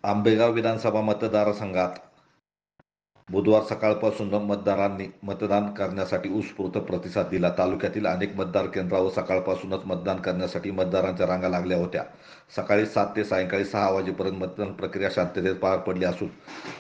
आंबेगाव विधानसभा मतदारसंघात बुधवार सकाळपासून मतदारांनी मतदान करण्यासाठी उत्स्फूर्त प्रतिसाद दिला. तालुक्यातील अनेक मतदान केंद्रावर सकाळपासूनच मतदान करण्यासाठी मतदारांच्या रांगा लागल्या होत्या. सकाळी 7 ते सायंकाळी 6 वाजेपर्यंत मतदान प्रक्रिया शांततेत पार पडली असून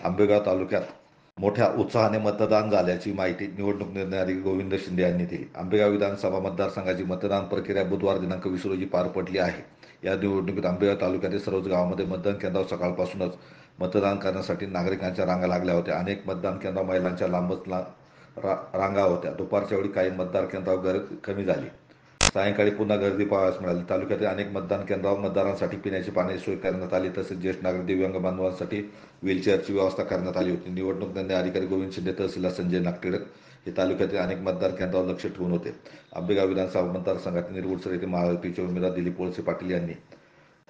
आंबेगाव तालुक्यात मोठ्या उत्साहाने मतदान झाल्याची माहिती निवडणूक निर्णय अधिकारी गोविंद शिंदे यांनी दिली. आंबेगाव विधानसभा मतदारसंघाची मतदान प्रक्रिया बुधवार दिनांक 20 रोजी पार पडली आहे. या निवडणुकीत आंबेगाव तालुक्यातील सर्वच गावांमध्ये मतदान केंद्रावर सकाळपासूनच मतदान करण्यासाठी नागरिकांच्या रांगा लागल्या होत्या. अनेक मतदान केंद्रावर महिलांच्या लांबच रांगा होत्या. दुपारच्या वेळी काही मतदान केंद्रावर गर्दी कमी झाली. सायंकाळी पुन्हा गर्दी पाहावयास मिळाली. तालुक्यातील अनेक मतदान केंद्रावर मतदारांसाठी पिण्याची पाण्याची सोय करण्यात आली. तसेच ज्येष्ठ नागरिक दिव्यांग बांधवांसाठी व्हीलचेअरची व्यवस्था करण्यात आली होती. निवडणूक निर्णय अधिकारी गोविंद शिंदे, तहसीलदार संजय नागटिळक हे तालुक्यातील अनेक मतदान केंद्रावर लक्ष ठेवून होते. आंबेगाव विधानसभा मतदारसंघातील निरगुडसर येथे महायुतीचे उमेदवार दिलीप वळसे पाटील यांनी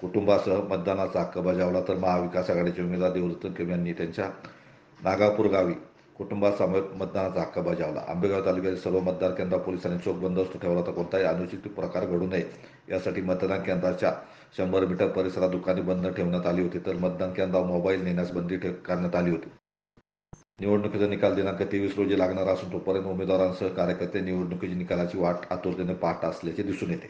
कुटुंबासह मतदानाचा हक्क बजावला, तर महाविकास आघाडीचे उमेदवार देवदत्त निकम यांनी त्यांच्या नागापूर गावी कुटुंबासमवेत मतदानाचा हक्क बजावला. आंबेगाव तालुक्यातील सर्व मतदान केंद्रावर पोलिसांनी चोख बंदोबस्त ठेवला होता. कोणताही अनुचित प्रकार घडू नये यासाठी मतदान केंद्राच्या 100 मीटर परिसरात दुकाने बंद ठेवण्यात आली होती, तर मतदान केंद्रावर मोबाईल नेण्यास बंदी करण्यात आली होती. निवडणुकीचा निकाल दिनांक 23 रोजी लागणार असून तोपर्यंत उमेदवारांसह कार्यकर्ते निवडणुकीच्या निकालाची वाट आतुरतेने पाहत असल्याचे दिसून येते.